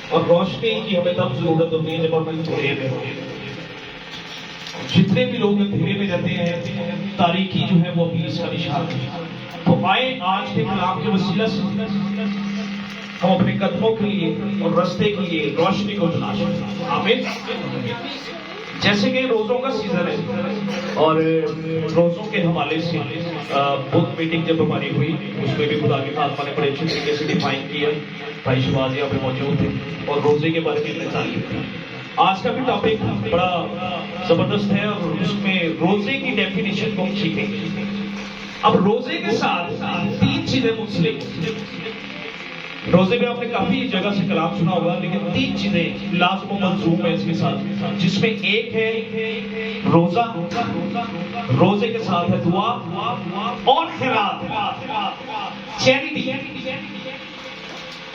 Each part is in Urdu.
اور روشنی کی ہمیں تب ضرورت ہوتی ہے جب ہم اندھیرے میں ہوتے ہیں۔ جتنے بھی لوگ اندھیرے میں رہتے ہیں تاریکی جو ہے وہ بھی اس کا نشان ہے۔ تو آئے آج کے کلام کے وسیلہ سے ہم اپنے قدموں کے لیے اور رستے کے لیے روشنی کو تلاش کریں۔ آمین۔ جیسے کہ روزوں کا سیزن ہے اور روزوں کے حوالے سے بک میٹنگ جب ہماری ہوئی اس میں بھی خدا کے خادمہ نے بڑے اچھے طریقے سے ڈیفائن کیا، بھائی شہباز یہاں پہ موجود تھے اور روزے کے بارے میں ہم نے تعلیم کی۔ آج کا بھی ٹاپک بڑا زبردست ہے اور اس میں روزے کی ڈیفینیشن کو ہم سیکھیں گے۔ اب روزے کے ساتھ تین چیزیں منسلک، روزے میں آپ نے کافی جگہ سے کلام سنا ہوگا لیکن تین چیزیں لازم و ملزوم ہیں اس کے ساتھ، جس میں ایک ہے روزہ، روزے کے ساتھ ہے دعا اور خیرات، چیریٹی۔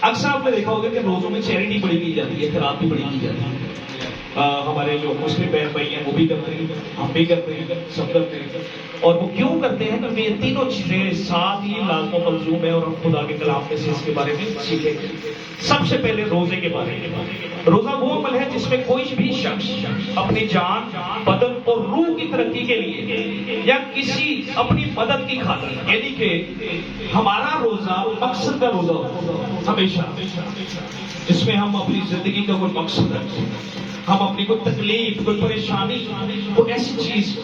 اکثر آپ نے دیکھا ہوگا کہ روزوں میں چیریٹی بڑی کی جاتی ہے، خیرات بھی بڑی کی جاتی ہے۔ ہمارے جو مسلم بہن بھائی ہیں وہ بھی کرتے ہیں، ہم بھی کرتے ہیں، سب کرتے ہیں۔ اور وہ کیوں کرتے ہیں کیونکہ یہ تینوں چیزیں ساتھ ہی لازم و ملزوم ہے اور ہم خدا کے کلام میں سے اس کے بارے میں سیکھیں گے۔ سب سے پہلے روزے کے بارے میں، روزہ وہ عمل ہے جس میں کوئی بھی شخص اپنی جان، بدن اور روح کی ترقی کے لیے یا کسی اپنی مدد کی خاطر، یعنی کہ ہمارا روزہ مقصد کا روزہ ہوتا ہمیشہ، اس میں ہم اپنی زندگی کا کوئی مقصد رکھتے ہیں، ہم اپنی کوئی تکلیف، کوئی پریشانی، کوئی ایسی چیز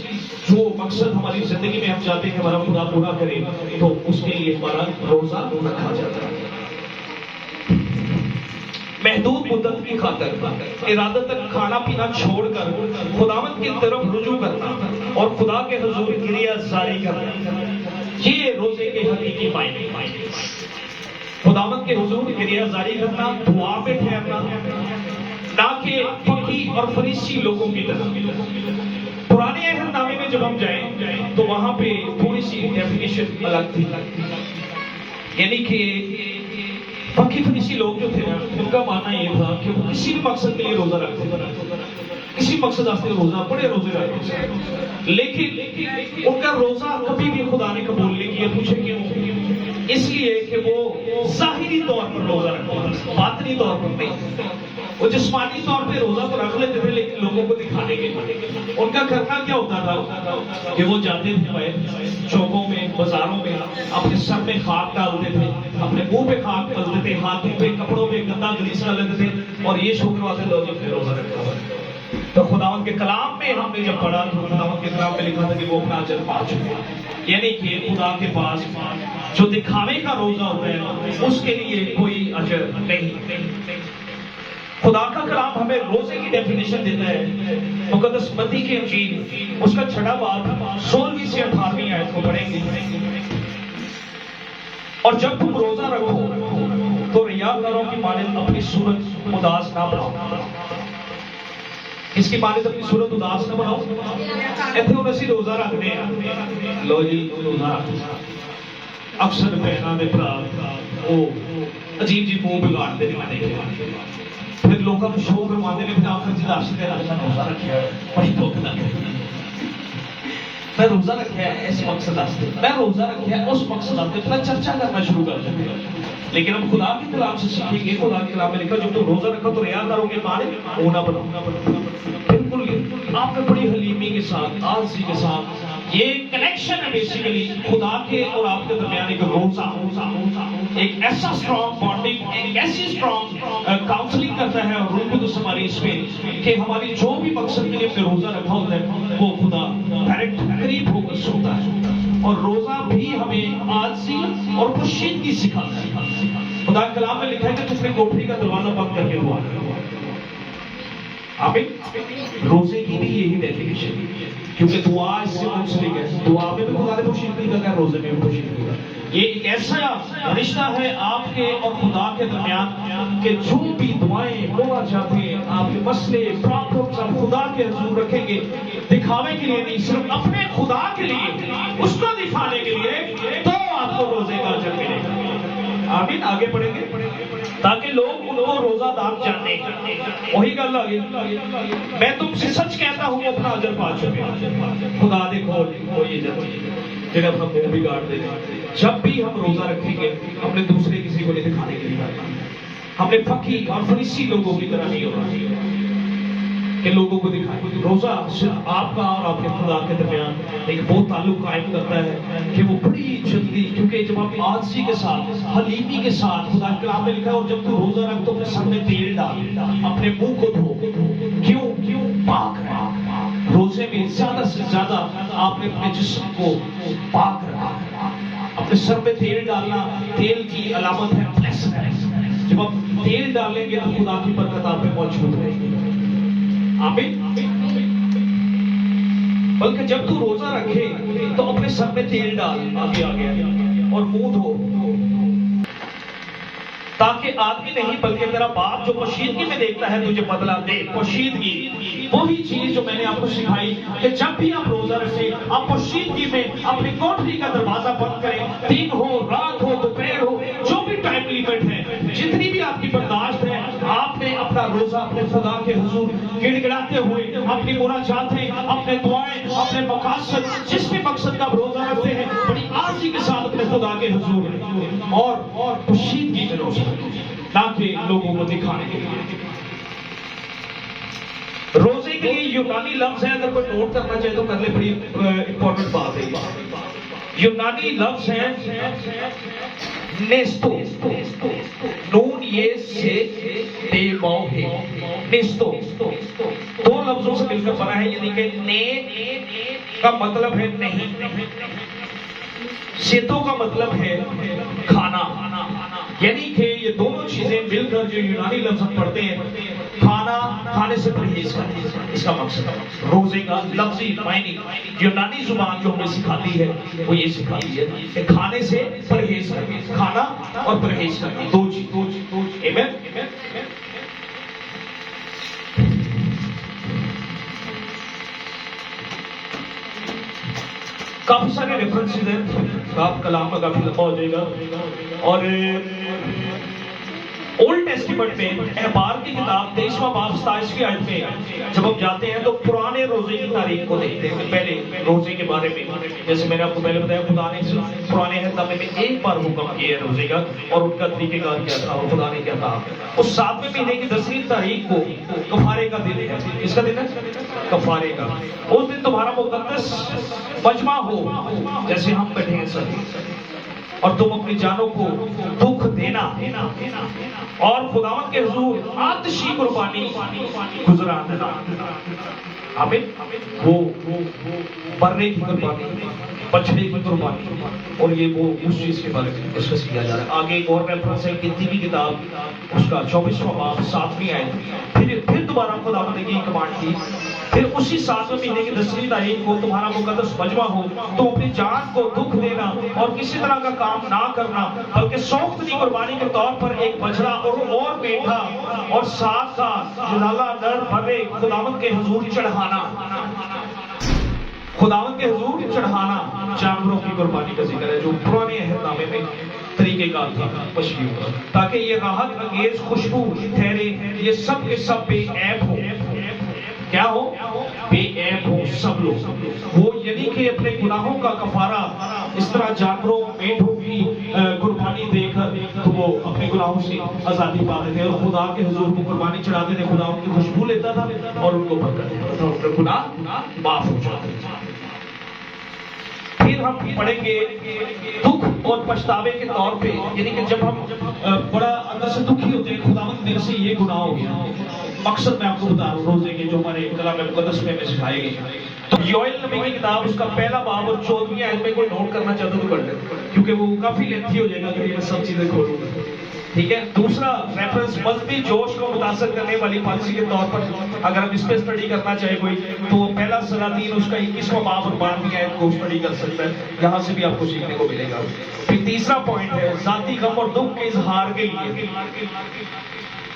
جو مقصد ہماری زندگی میں ہم چاہتے ہیں ہمارا خدا پورا کرے، تو اس کے لیے ہمارا روزہ رکھا جاتا ہے۔ محدود مدت کی خاطر ارادت تک کھانا پینا چھوڑ کر خداوند کی طرف رجوع کرنا اور خدا کے حضور گریہ زاری کرنا، یہ روزے کے حقیقی معنی۔ خداوند کے حضور گریہ زاری کرنا، دعا میں ٹھہرنا، نہ کہ فقی اور فریسی لوگوں کی طرح۔ پرانے عہد نامے میں جب ہم جائیں تو وہاں پہ تھوڑی سی ڈیفینیشن الگ تھی، یعنی کہ فقی فریسی لوگ جو تھے ان کا ماننا یہ تھا کہ وہ کسی بھی مقصد کے لیے روزہ رکھتے تھے، کسی مقصد واسطے روزہ، بڑے روزے رکھتے تھے، لیکن ان کا روزہ کبھی بھی خدا نے قبول نہیں کیا۔ پوچھے کیوں؟ اس لیے کہ وہ ظاہری طور پر روزہ رکھتے تھے، باطنی طور پر نہیں۔ وہ جسمانی طور پہ روزہ تو رکھ لیتے تھے لیکن لوگوں کو دکھانے کے لیے ان کا کرنا کیا ہوتا تھا کہ وہ جاتے تھے چوکوں میں، بازاروں میں، اپنے سر میں خاک ڈالتے تھے، اپنے منہ پہ خاک ملتے تھے، ہاتھوں پہ کپڑوں پہ گندا گلیسرا لیتے تھے اور یہ شکر کرواتے لوگ اپنے روزہ رکھا ہوا۔ تو خداوند کے کلام میں ہم نے جب پڑھا تو خداوند کے کلام میں لکھا تھا کہ وہ اپنا اجر پا چکے، یعنی کہ خدا کے پاس جو دکھاوے کا روزہ ہوتا ہے اس کے لیے کوئی اجر نہیں۔ خدا کا کلام ہمیں روزے کی ڈیفینیشن دیتا ہے، مقدس متی کی انجیل اس کا 6واں باب 16ویں سے 18ویں آیت کو پڑھیں گے۔ اور جب تم روزہ رکھو تو ریاکاروں کی مانند اپنی صورت اداس نہ بناؤ۔ اس کی مانند اپنی صورت اداس نہ بناؤ۔ ایتھے ہن اسی روزہ رکھنے ہیں، لو جی روزہ اکثر بہناں دے بھرا وہ عجیب جی منہ بگاڑتے ہیں، میں دیکھے پھر لوگوں کو شو کرواتے ہیں، پھر آخر جی راشد ہے روزہ رکھا ہے، بڑی دکھ لگ میں روزہ رکھا ہے اس مقصد واسطے، میں روزہ رکھا ہے اس مقصد واسطے، پھر چرچا کرنا شروع کر دیتے ہیں۔ لیکن ہم خدا کے کلام سے سیکھیں گے، خدا کے کلام میں لکھا جب تم روزہ رکھو تو ریاکاروں کے مانند وہ نہ بنو۔ بالکل آپ نے بڑی حلیمی کے ساتھ، عاجزی کے ساتھ، یہ کنیکشن ہے بیسیکلی خدا کے اور آپ کے درمیان ایک روزہ، ایک ایسا اسٹرانگ بانڈنگ، ایک ایسی اسٹرانگ کاؤنسلنگ کرتا ہے اور روح القدس ہماری اس میں کہ ہماری جو بھی مقصد کے لیے ہم نے روزہ رکھا ہوتا ہے وہ خدا ڈائریکٹ قریب ہو کر سنتا ہے۔ اور روزہ بھی ہمیں عاجزی اور پوشیدگی سکھاتا ہے۔ خدا کلام میں لکھا ہے کہ تم نے کوٹری کا دروازہ بند کر کے دعا کرو۔ آمین۔ روزے کی بھی یہی ڈیفینیشن، کیونکہ دعا اس سے منسلک ہے، دعا میں بھی خدا نے پوشیدگی کا کہا، روزے میں بھی پوشیدگی کا۔ یہ ایک ایسا رشتہ ہے آپ کے اور خدا کے درمیان کہ جو بھی دعائیں مناجات ہیں، آپ کے مسئلے پرابلمز آپ خدا کے حضور رکھیں گے، دکھاوے کے لیے نہیں، صرف اپنے خدا کے لیے، اس کو دکھانے کے لیے، تو آپ کو روزے کا اجر ملے گا۔ آمین۔ آگے پڑھیں گے تاکہ لوگ ان کو روزہ دار جانے۔ وہی گل آگے، میں تم سے سچ کہتا ہوں اپنا اجر پا چکے۔ خدا دیکھو یہ جب اپنا منہ بگاڑ دے، جب بھی ہم روزہ رکھیں گے ہم نے دوسرے کسی کو نہیں دکھانے کے لیے کرنا، ہم نے فقی اور فریسی لوگوں کی طرح نہیں ہونا کہ لوگوں کو دکھائے. روزہ صرف آپ کا اور آپ کے خدا کے درمیان ایک وہ تعلق قائم کرتا ہے کہ وہ بڑی جلدی, کیونکہ جب آپ عاجزی کے ساتھ, حلیمی کے ساتھ, خدا کے کلام میں لکھا ہے اور جب تو روزہ رکھ تو اپنے سر میں تیل ڈال, اپنے منہ کو دھو. کیوں پاک رہا. روزے میں زیادہ سے زیادہ آپ نے اپنے جسم کو پاک رکھا. اپنے سر میں تیل ڈالنا تیل کی علامت ہے بلیسنگ. جب آپ تیل ڈالیں گے تو خدا کی برکت آپ پہ موجود رہے گی. آمین. بلکہ جب تو روزہ رکھے تو اپنے سر میں تیل ڈال, آگے اور منہ دھو, تاکہ آدمی نہیں بلکہ تیرا باپ جو پوشیدگی میں دیکھتا ہے تجھے بدلہ دے. پوشیدگی وہی چیز جو میں نے آپ کو سکھائی کہ جب بھی آپ روزہ رکھیں آپ پوشیدگی میں اپنی کوٹری کا دروازہ بند کریں. دن ہو, رات ہو, دوپہر ہو, جو بھی ٹائم لیمٹ ہے, جتنی بھی آپ کی برداشت ہے, آپ نے اپنا روزہ اپنے خدا کے حضور گڑ گڑاتے ہوئے اپنی مناجاتیں, اپنے دعائیں, اپنے مقاصد, جس بھی مقصد کا روزہ رکھتے ہیں بڑی عاجزی کے ساتھ اپنے خدا کے حضور اور پوشیدگی میں روزہ تاکہ لوگوں کو دکھانے کے لیے. روزے کے لیے یونانی لفظ ہے, اگر کوئی نوٹ کرنا چاہے تو کر لے, بڑی امپورٹنٹ بات ہے. یونانی لفظ ہے نیستو, نون یہ سے تے واو ہے, نیستو. دو لفظوں سے مل کر بنا ہے, یعنی کہ نے کا مطلب ہے نہیں, سیتو کا مطلب ہے کھانا. یعنی کہ یہ دونوں چیزیں مل کر جو یونانی لفظ ہم پڑھتے ہیں, کھانے سے پرہیز کرنا, اس کا مقصد ہے. روزے کا لفظی معنی یونانی زبان جو ہمیں سکھاتی ہے وہ یہ سکھاتی ہے کہ کھانے سے پرہیز کرنا, کھانا اور پرہیز کرنا دو چیز. آمین. کافی سارے ریفرنسز ہیں, آپ کلام کا کافی لمبا ہو جائے گا. اور اولڈ ٹیسٹیمنٹ میں احبار کی کتاب 23واں باب 27ویں آیت میں جب ہم جاتے ہیں تو پرانے روزے کی تاریخ کو دیکھتے ہیں. پہلے روزے کے بارے میں جیسے میں نے آپ کو پہلے بتایا, خدا نے پرانے عہد نامے میں ایک بار حکم کیا ہے روزے کا, اور ان کا طریقہ کار کیا تھا اور خدا نے کیا کہا. اس 7ویں مہینے کی 10ویں تاریخ کو کفارے کا دن ہے. اس کا دن ہے کفارے کا. اس دن تمہارا مقدس مجمع ہو جیسے ہم بیٹھے ہیں سر, اور تم اپنی جانوں کو دکھ دینا اور خداوند کے حضور آتشی قربانی گزرانا. آمین. وہ برنے کی قربانی, بچڑے کی قربانی, اور یہ وہ اس چیز کے بارے میں ڈسکس کیا جا رہا ہے. آگے ایک اور ریفرنس ہے گنتی کی کتاب, اس کا 24واں باب 7ویں آیت. پھر دوبارہ خداوند نے یہ کمانڈ کی, پھر اسی 7ویں مہینے کی 10ویں تاریخ کو تمہارا مقدس مجمع ہو تو اپنی جان کو دکھ دینا اور کسی طرح کا کام نہ کرنا, بلکہ سوختنی قربانی کے طور پر ایک بچڑا اور میٹھا اور ساتھ جلالہ نر بھرے خداوند کے حضور چڑھانا. خداوند کے حضور چڑھانا جانوروں کی قربانی کا ذکر ہے جو پرانے عہد نامے میں طریقہ کار تھا مچھلی ہوگا, تاکہ یہ راحت انگیز خوشبو ٹھہرے. یہ سب کے سب بے عیب ہو. کیا ہو؟ بے عیب ہو سب لوگ. وہ یعنی کہ اپنے گناہوں کا کفارہ اس طرح جانوروں میٹھوں کی قربانی دے کر تو وہ اپنے گناہوں سے آزادی پاتے تھے, اور خدا کے حضور کو قربانی چڑھاتے تھے. خدا ان کی خوشبو لیتا تھا اور ان کو برکت دیتا تھا, ان کے گناہ معاف ہو جاتے تھے. پھر ہم پڑھیں گے دکھ اور پچھتاوے کے طور پہ, یعنی کہ جب ہم بڑا اندر سے دکھی ہوتے ہیں, خداوند میرے سے یہ گناہ ہو گیا. مقصد میں آپ کو بتا رہا ہوں روزے کے جو ہمارے کلام مقدس میں سکھائے گئے. تو یوئیل نبی کی کتاب اس کا پہلا باب اور 14ویں آیت میں کوئی نوٹ کرنا چاہتا تو کر لیں, کیونکہ وہ کافی لینتھی ہو جائے گا اگر یہ میں سب چیزیں کھولوں گا. ٹھیک ہے. دوسرا ریفرنس مذہبی جوش کو متاثر کرنے والی پالیسی کے طور پر اگر ہم اس پہ اسٹڈی کرنا چاہے کوئی, تو پہلا سلاطین اس کا 21واں باب اور 12ویں آیت کو اسٹڈی کر سکتا ہے. یہاں سے بھی آپ کو سیکھنے کو ملے گا. پھر تیسرا پوائنٹ ہے ذاتی غم اور دکھ کے اظہار کے لیے.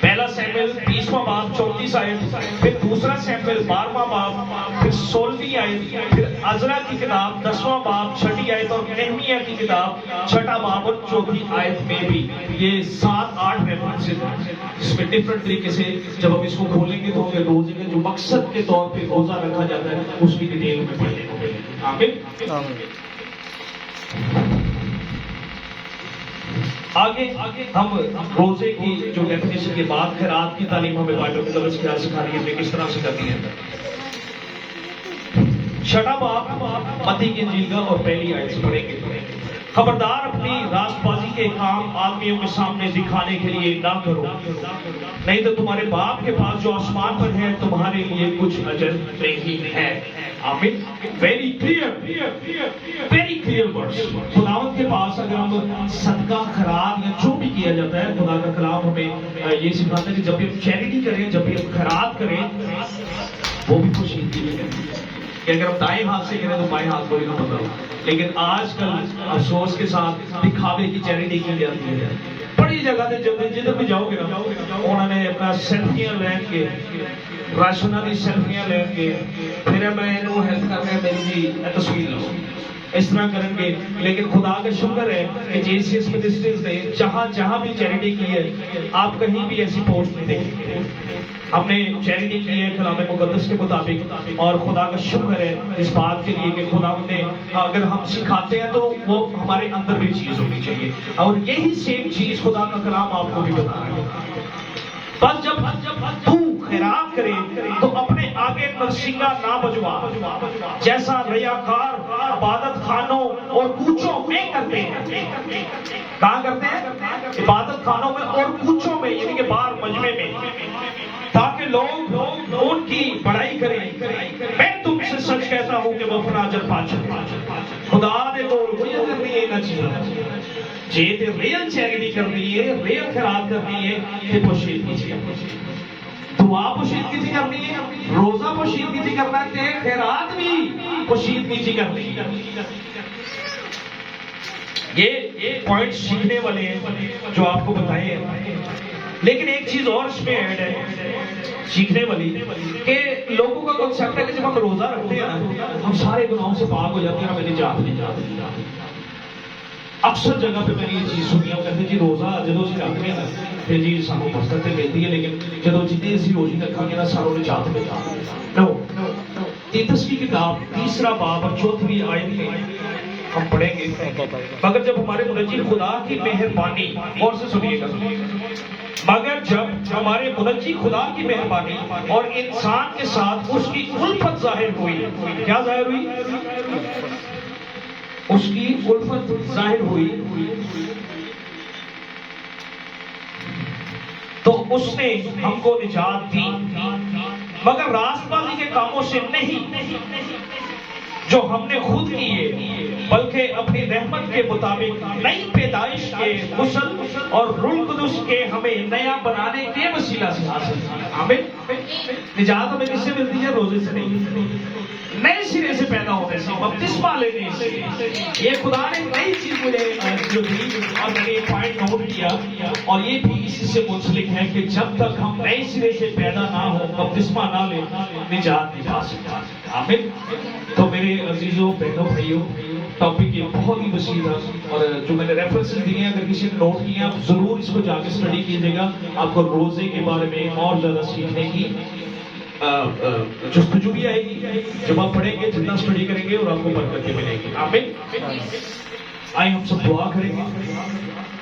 پہلا سیموئیل 20واں باب 34 آیت, پھر دوسرا سیموئیل 12واں باب, پھر 16ویں آیت, پھر عزرا کی کتاب 10واں باب 6 آیت, اور نہمیہ کی کتاب 6 باب اور 4 آیت میں بھی یہ 7-8 ریفرنسز ہیں, جس میں ڈفرنٹ طریقے سے جب ہم اس کو کھولیں گے تو ہمیں روزے کے جو مقصد کے طور پہ روزہ رکھا جاتا ہے اس کی ڈیٹیل میں پڑھنے کو ملے. آمین. آگے ہم روزے کی جو ڈیفینیشن کے بعد خیرات کی تعلیم ہمیں بائبل مقدس کیا سکھا رہی ہے، کس طرح سے کرنی ہے۔ 6 باب متی کی انجیل کا اور پہلی آیت سے پڑھیں گے۔ خبردار اپنی راست بازی کے کام آدمیوں کے سامنے دکھانے کے لیے نہ کرو، نہیں تو تمہارے باپ کے پاس جو آسمان پر ہے تمہارے لیے کچھ اجر نہیں ہے۔ آمین۔ Very clear words. خداوند کے پاس اگر ہم صدقہ خیرات یا جو بھی کیا جاتا ہے، خدا کا کلام ہمیں یہ سکھاتا ہے کہ جب بھی ہم چیریٹی کریں، جب بھی ہم خیرات کریں، وہ بھی پوشیدگی میں کریں کہ اگر ہم دائیں ہاتھ سے کریں تو بائیں ہاتھ کو بھی نہ پکڑو۔ لیکن آج کل افسوس کے ساتھ دکھاوے کی چیریٹی کی جاتی ہے۔ بڑی جگہ سے جدھر بھی جاؤ گے نا، انہوں نے اپنا سیلفیاں لین کے، راشنالی سیلفیاں لین کے، پھر میں انہوں ہیلپ کرنے میری جی تصویر لو، اس طرح کریں گے۔ لیکن خدا کا شکر ہے کہ JCS منسٹریز نے جہاں بھی چیریٹی کی ہے، آپ کہیں بھی ایسی پوسٹ نہیں دیکھیں گے۔ ہم نے چیریٹی کی ہے کلام مقدس کے مطابق، اور خدا کا شکر ہے اس بات کے لیے کہ خدا نے اگر ہم سکھاتے ہیں تو وہ ہمارے اندر بھی چیز ہونی چاہیے، اور یہی سیم چیز خدا کا کلام آپ کو بھی بتا رہا ہے۔ بس جب تو خیرات کرے تو اپنے آگے نرسنگا نہ بجوا، جیسا ریاکار عبادت خانوں اور کوچوں میں کرتے ہیں۔ کہاں کرتے ہیں؟ عبادت خانوں میں اور کوچوں میں، یعنی کہ باہر مجمع میں، تاکہ لوگ ان کی بڑائی کریں۔ میں تم سے سچ کہتا ہوں کہ وہ اپنا اجر پا چکے۔ خدا نے تو ریئل کرنی ہے نا چیز، جی تے ریئل چیریٹی کرنی ہے، ریئل خیرات کرنی ہے کہ پوشیدگی سے، دعا پوشیدگی سے کرنی ہے، روزہ پوشیدگی سے کرنا ہے، خیرات بھی پوشیدگی سے کرنی ہے۔ یہ پوائنٹ سیکھنے والے ہیں جو آپ کو بتائے ہیں، لیکن ایک چیز اور اس میں ایڈ ہے سیکھنے والی، کہ لوگوں کا کنسیپٹ ہے کہ جب ہم روزہ رکھتے ہیں ہم سارے گناہوں سے پاک ہو جاتے ہیں، ہمیں نجات نہیں جاتی۔ اکثر جگہ پہ میں نے یہ چیز سنی ہے، کہتے جی روزہ جدو سے رکھتے ہیں پھر جی سانو برکت ملتی ہے، لیکن جدو جتنی اسی روزی رکھا گے نا ساروں نجات مل جاتی ہے۔ نو، تیتس کی کتاب 3 باب اور 4 آیت میں ہم پڑھیں گے، مگر جب ہمارے منجی خدا کی مہربانی، غور سے سنیے گا، مگر جب ہمارے منجی خدا کی مہربانی اور انسان کے ساتھ اس کی الفت ظاہر ہوئی، کیا ظاہر ہوئی؟ اس کی الفت ظاہر ہوئی، تو اس نے ہم کو نجات دی، مگر راست بازی کے کاموں سے نہیں جو ہم نے خود کیے، بلکہ اپنی رحمت کے مطابق نئی پیدائش کے غسل اور روح القدس کے ہمیں نیا بنانے کے وسیلہ سے حاصل کی۔ آمین۔ نجات ہمیں کس سے ملتی ہے؟ روزے سے نہیں، نئے سرے سے پیدا ہونے سے، بپتسمہ لینے سے۔ یہ خدا نے نئی چیز مجھے جو دی، اور میں نے یہ پوائنٹ نوٹ کیا، اور یہ بھی اسی سے منسلک ہے کہ جب تک ہم نئے سرے سے پیدا نہ ہو، بپتسمہ نہ لیں، نجات نہیں پا سکتے۔ آمین۔ تو میرے عزیزوں، بہنوں، بھائیوں، ٹاپک یہ بہت ہی وسیع تھا، اور جو میں نے ریفرنسز دیے ہیں اگر کسی نے نوٹ کیے ہیں آپ ضرور اس کو جا کے اسٹڈی کیجیے گا، آپ کو روزے کے بارے میں اور زیادہ سیکھنے کی جستجو بھی آئے گی جب آپ پڑھیں گے، جتنا اسٹڈی کریں گے، اور آپ کو برکت بھی ملے گی۔ آمین۔ آئیں ہم سب دعا کریں گے۔